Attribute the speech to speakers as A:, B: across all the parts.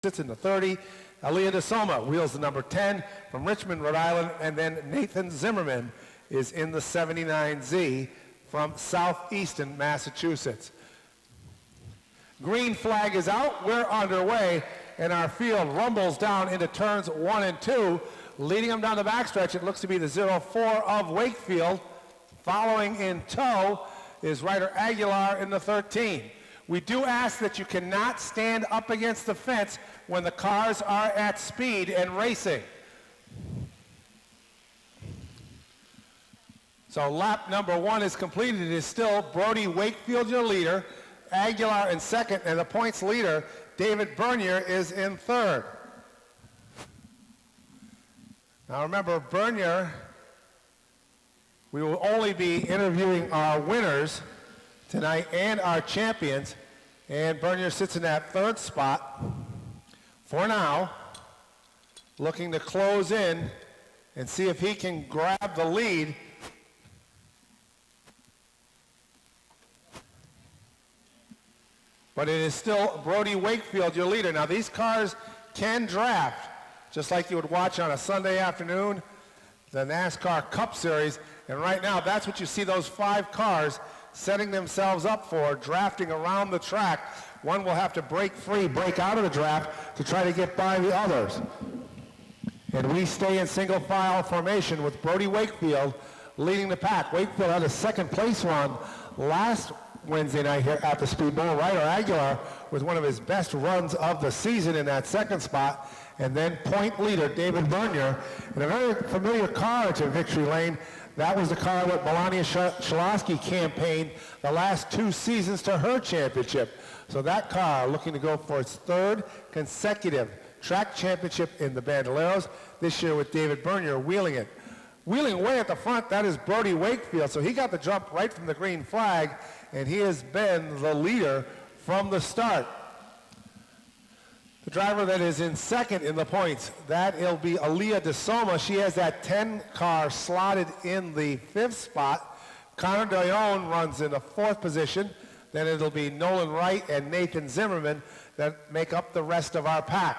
A: sits in the 30. Aaliyah DeSoma wheels the number 10 from Richmond, Rhode Island, and then Nathan Zimmerman is in the 79Z from Southeastern Massachusetts. Green flag is out, we're underway, and our field rumbles down into turns 1 and 2. Leading them down the backstretch, it looks to be the 04 of Wakefield. Following in tow is Ryder Aguilar in the 13. We do ask that you cannot stand up against the fence when the cars are at speed and racing. So lap number 1 is completed. It is still Brody Wakefield, your leader, Aguilar in second, and the points leader, David Bernier, is in third. Now remember, Bernier, we will only be interviewing our winners tonight and our champions, and Bernier sits in that third spot for now, looking to close in and see if he can grab the lead. But it is still Brody Wakefield, your leader. Now these cars can draft, just like you would watch on a Sunday afternoon, the NASCAR Cup Series, and right now that's what you see those 5 cars setting themselves up for, drafting around the track. One will have to break free, break out of the draft to try to get by the others. And we stay in single file formation with Brody Wakefield leading the pack. Wakefield had a second place run last Wednesday night here at the Speedball. Ryder Aguilar with one of his best runs of the season in that second spot. And then point leader David Bernier in a very familiar car to victory lane. That was the car that Melania Shalosky campaigned the last 2 seasons to her championship. So that car looking to go for its 3rd consecutive track championship in the Bandoleros, this year with David Bernier wheeling it. Wheeling away at the front, that is Brody Wakefield. So he got the jump right from the green flag, and he has been the leader from the start. The driver that is in second in the points, that'll be Aaliyah DeSoma. She has that 10 car slotted in the 5th spot. Connor DeYoung runs in the 4th position. Then it'll be Nolan Wright and Nathan Zimmerman that make up the rest of our pack.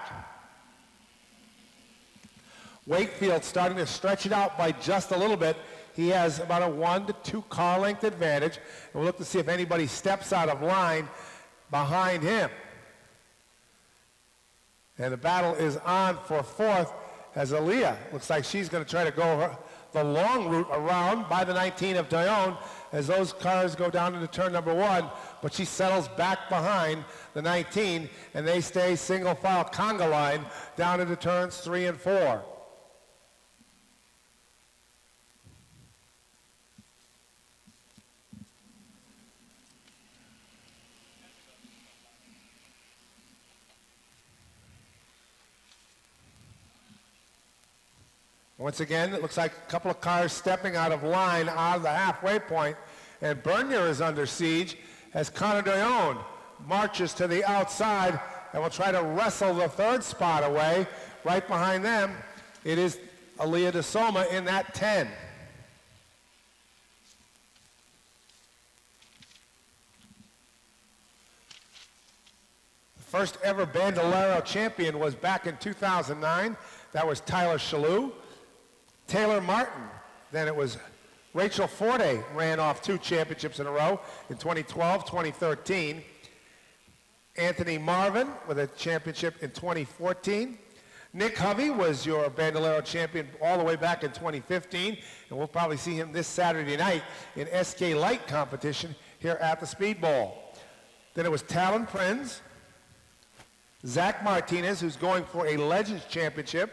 A: Wakefield starting to stretch it out by just a little bit. He has about a 1 to 2 car length advantage. And we'll look to see if anybody steps out of line behind him. And the battle is on for 4th as Aaliyah looks like she's going to try to go the long route around by the 19 of DeYoung as those cars go down into turn number 1. But she settles back behind the 19, and they stay single file conga line down into turns 3 and 4. Once again, it looks like a couple of cars stepping out of line out of the halfway point, and Bernier is under siege as Connor DeYoung marches to the outside and will try to wrestle the 3rd spot away. Right behind them, it is Aaliyah DeSoma in that 10. The first ever Bandolero champion was back in 2009. That was Tyler Shalhoub. Taylor Martin, then it was Rachel Forte ran off 2 championships in a row in 2012, 2013. Anthony Marvin with a championship in 2014. Nick Hovey was your Bandolero champion all the way back in 2015, and we'll probably see him this Saturday night in SK Light competition here at the Speedball. Then it was Talon Prinz, Zach Martinez, who's going for a Legends championship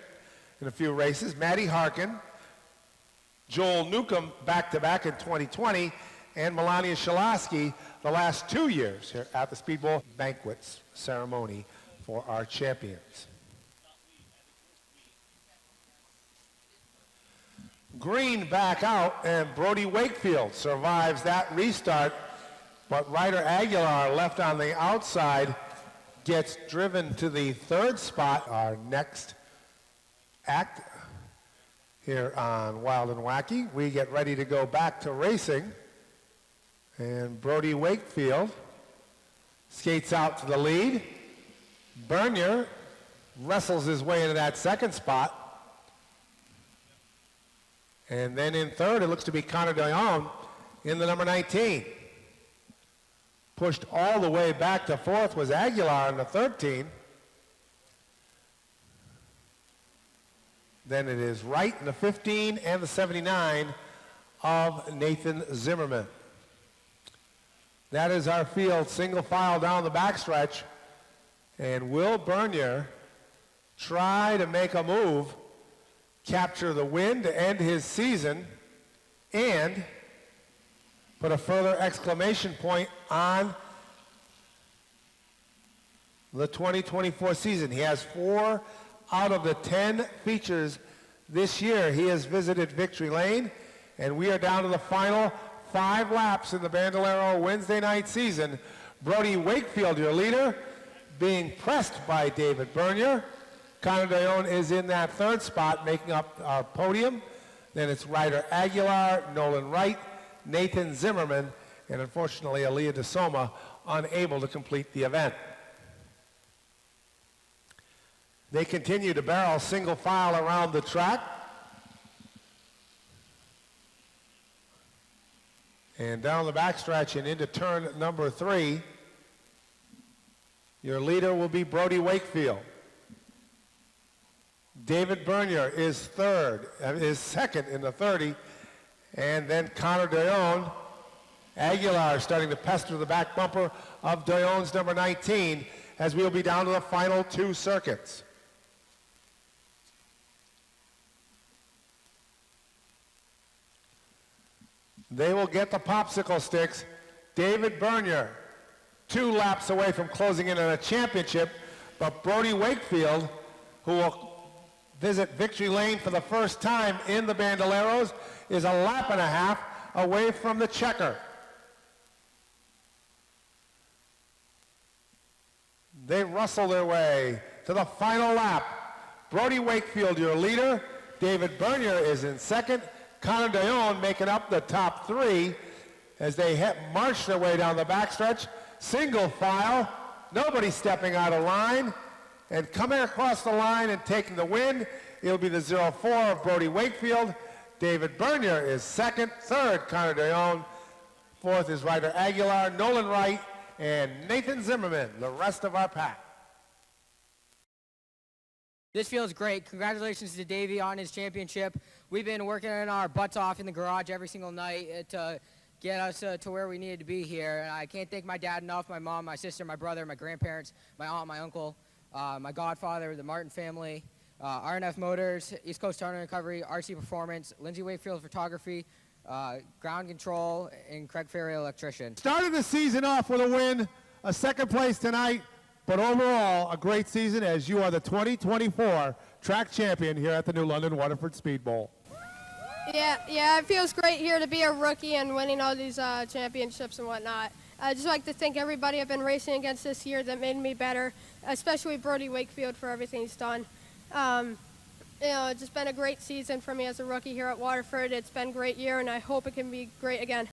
A: in a few races, Maddie Harkin, Joel Newcomb back-to-back in 2020, and Melania Shalosky the last 2 years here at the Speedball Banquets ceremony for our champions. Green back out, and Brody Wakefield survives that restart, but Ryder Aguilar left on the outside gets driven to the 3rd spot. Our next act here on Wild and Wacky. We get ready to go back to racing, and Brody Wakefield skates out to the lead. Bernier wrestles his way into that second spot. And then in third, it looks to be Connor DeYoung in the number 19. Pushed all the way back to fourth was Aguilar in the 13. Then it is Wright in the 15 and the 79 of Nathan Zimmerman. That is our field, single file down the backstretch. And will Bernier try to make a move, capture the win to end his season, and put a further exclamation point on the 2024 season. He has 4 out of the 10 features this year. He has visited Victory Lane, and we are down to the final 5 laps in the Bandolero Wednesday night season. Brody Wakefield, your leader, being pressed by David Bernier. Connor DeYoung is in that third spot, making up our podium. Then it's Ryder Aguilar, Nolan Wright, Nathan Zimmerman, and unfortunately Aaliyah DeSoma unable to complete the event. They continue to barrel single file around the track. And down the backstretch and into turn number 3, your leader will be Brody Wakefield. David Bernier is second in the 30, and then Connor DeYoung. Aguilar starting to pester the back bumper of DeYoung's number 19 as we'll be down to the final 2 circuits. They will get the popsicle sticks. David Bernier, 2 laps away from closing in on a championship, but Brody Wakefield, who will visit Victory Lane for the first time in the Bandoleros, is a lap and a half away from the checker. They rustle their way to the final lap. Brody Wakefield, your leader. David Bernier is in second. Connor DeYoung making up the top 3 as they march their way down the backstretch. Single file, nobody stepping out of line. And coming across the line and taking the win, it'll be the 04 of Brody Wakefield. David Bernier is second. Third, Connor DeYoung. Fourth is Ryder Aguilar, Nolan Wright, and Nathan Zimmerman, the rest of our pack.
B: This feels great. Congratulations to Davey on his championship. We've been working our butts off in the garage every single night to get us to where we needed to be here. And I can't thank my dad enough, my mom, my sister, my brother, my grandparents, my aunt, my uncle, my godfather, the Martin family, RNF Motors, East Coast Towing and Recovery, RC Performance, Lindsay Wakefield Photography, Ground Control, and Craig Ferry Electrician.
A: Started the season off with a win, a second place tonight, but overall a great season as you are the 2024 track champion here at the New London Waterford Speed Bowl.
C: Yeah, it feels great here to be a rookie and winning all these championships and whatnot. I'd just like to thank everybody I've been racing against this year that made me better, especially Brody Wakefield for everything he's done. It's just been a great season for me as a rookie here at Waterford. It's been a great year, and I hope it can be great again.